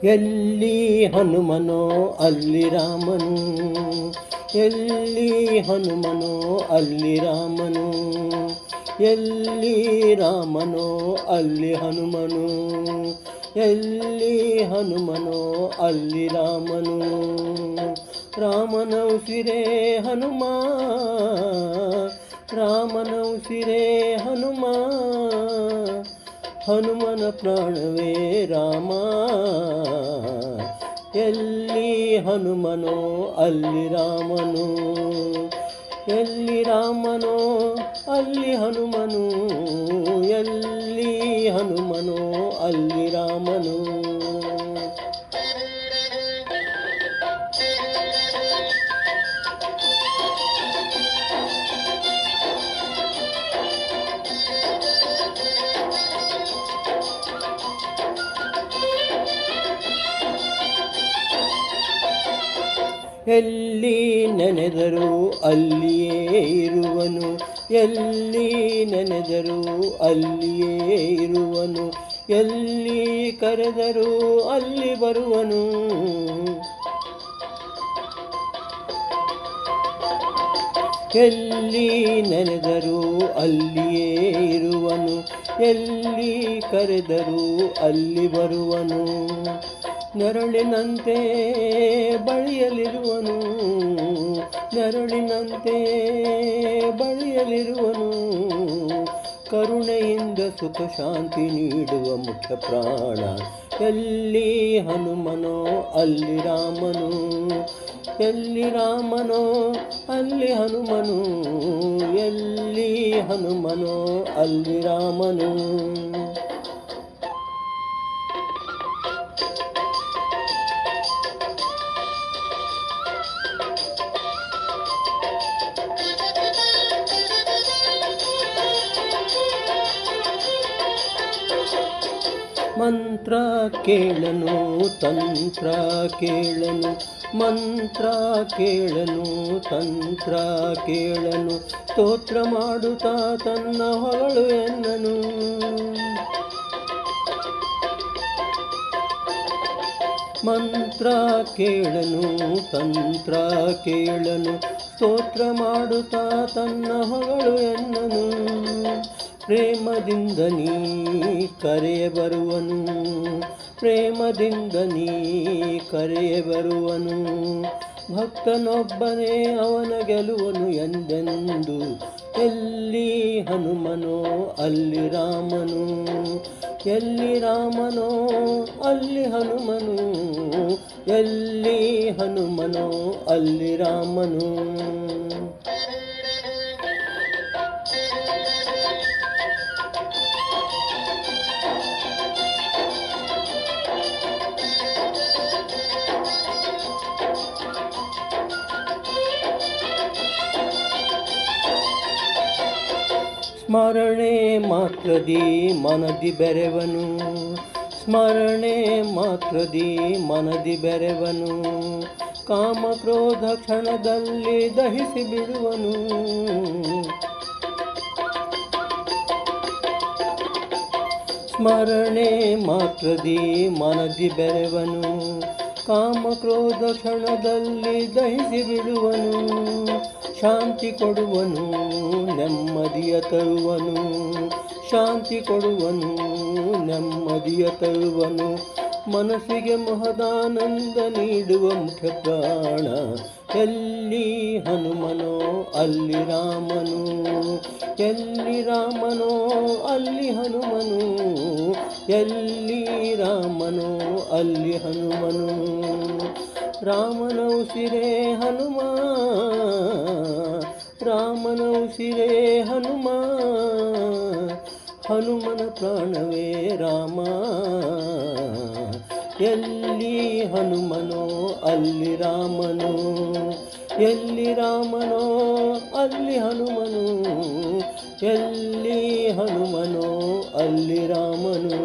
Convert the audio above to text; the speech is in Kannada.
ಎಲ್ಲಿ ಹನುಮನೋ ಅಲ್ಲಿ ರಾಮನು, ಎಲ್ಲಿ ಹನುಮನೋ ಅಲ್ಲಿ ರಾಮನು, ಎಲ್ಲಿ ರಾಮನೋ ಅಲ್ಲಿ ಹನುಮನು, ಎಲ್ಲಿ ಹನುಮನೋ ಅಲ್ಲಿ ರಾಮನು. ರಾಮನ ಉಸಿರೇ ಹನುಮ, ರಾಮನ ಉಸಿರೇ ಹನುಮ, ಹನುಮನ ಪ್ರಾಣವೇ ರಾಮ. ಎಲ್ಲಿ ಹನುಮನೋ ಅಲ್ಲಿ ರಾಮನು, ಎಲ್ಲಿ ರಾಮನೋ ಅಲ್ಲಿ ಹನುಮನು, ಎಲ್ಲಿ ಹನುಮನೋ ಅಲ್ಲಿ ರಾಮನು. ಎಲ್ಲಿ ನೆನೆದರೂ ಅಲ್ಲಿಯೇ ಇರುವನು, ಎಲ್ಲಿ ನೆನೆದರೂ ಅಲ್ಲಿಯೇ ಇರುವನು, ಎಲ್ಲಿ ಕರೆದರೂ ಅಲ್ಲಿ ಬರುವನು. ಎಲ್ಲಿ ನೆನೆದರೂ ಅಲ್ಲಿಯೇ ಇರುವನು, ಎಲ್ಲಿ ಕರೆದರೂ ಅಲ್ಲಿ ಬರುವನು. ನೆರಳಿನಂತೆ ಬಳಿಯಲಿರುವನು, ನೆರಳಿನಂತೆ ಬಳಿಯಲಿರುವನು. ಕರುಣೆಯಿಂದ ಸುಖ ಶಾಂತಿ ನೀಡುವ ಮುಖ್ಯ ಪ್ರಾಣ. ಎಲ್ಲಿ ಹನುಮನೋ ಅಲ್ಲಿ ರಾಮನು, ಎಲ್ಲಿ ರಾಮನೋ ಅಲ್ಲಿ ಹನುಮನು, ಎಲ್ಲಿ ಹನುಮನೋ ಅಲ್ಲಿ ರಾಮನು. ಮಂತ್ರ ಕೇಳನು ತಂತ್ರ ಕೇಳನು, ಮಂತ್ರ ಕೇಳನು ತಂತ್ರ ಕೇಳನು, ಸ್ತೋತ್ರ ಮಾಡುತ್ತಾ ತನ್ನ ಹೊಗಳು ಎನ್ನನು. ಮಂತ್ರ ಕೇಳನು ತಂತ್ರ ಕೇಳನು, ಸ್ತೋತ್ರ ಮಾಡುತ್ತಾ ತನ್ನ ಹೊಗಳು ಎನ್ನನು. ಪ್ರೇಮದಿಂದ ನೀ ಕರೆಯ ಬರುವನು, ಪ್ರೇಮದಿಂದ ನೀ ಕರೆಯ ಬರುವನು. ಭಕ್ತನೊಬ್ಬನೇ ಅವನ ಗೆಲುವನು ಎಂದೆಂದು. ಎಲ್ಲಿ ಹನುಮನೋ ಅಲ್ಲಿ ರಾಮನು, ಎಲ್ಲಿ ರಾಮನೋ ಅಲ್ಲಿ ಹನುಮನು, ಎಲ್ಲಿ ಹನುಮನೋ ಅಲ್ಲಿ ರಾಮನು. ಸ್ಮರಣೆ ಮಾತ್ರದಿ ಮನದಿ ಬೆರೆವನು, ಸ್ಮರಣೆ ಮಾತ್ರದಿ ಮನದಿ ಬೆರೆವನು. ಕಾಮ ಕ್ರೋಧ ಕ್ಷಣದಲ್ಲಿ ದಹಿಸಿ ಬಿಡುವನು. ಸ್ಮರಣೆ ಮಾತ್ರದಿ ಮನದಿ ಬೆರೆವನು, ಕಾಮ ಕ್ರೋಧ ಕ್ಷಣದಲ್ಲಿ ದಹಿಸಿ ಬಿಡುವನು. ಶಾಂತಿ ಕೊಡುವನು ನೆಮ್ಮದಿಯ ತರುವನು, ಶಾಂತಿ ಕೊಡುವನು ನೆಮ್ಮದಿಯ ತರುವನು. ಮನಸ್ಸಿಗೆ ಮಹದಾನಂದ ನೀಡುವ ಮುಖ್ಯ ಪ್ರಾಣ. ಎಲ್ಲಿ ಹನುಮನೋ ಅಲ್ಲಿ ರಾಮನು, ಎಲ್ಲಿ ರಾಮನೋ ಅಲ್ಲಿ ಹನುಮನು, ಎಲ್ಲಿ ರಾಮನೋ ಅಲ್ಲಿ ಹನುಮನು. ರಾಮನ ಉಸಿರೇ ಹನುಮ, ರಾಮನ ಉಸಿರೇ ಹನುಮ, ಹನುಮನ ಪ್ರಾಣವೇ ರಾಮ. ಎಲ್ಲಿ ಹನುಮನೋ ಅಲ್ಲಿ ರಾಮನು, ಎಲ್ಲಿ ರಾಮನೋ ಅಲ್ಲಿ ಹನುಮನು, ಎಲ್ಲಿ ಹನುಮನೋ ಅಲ್ಲಿ ರಾಮನು.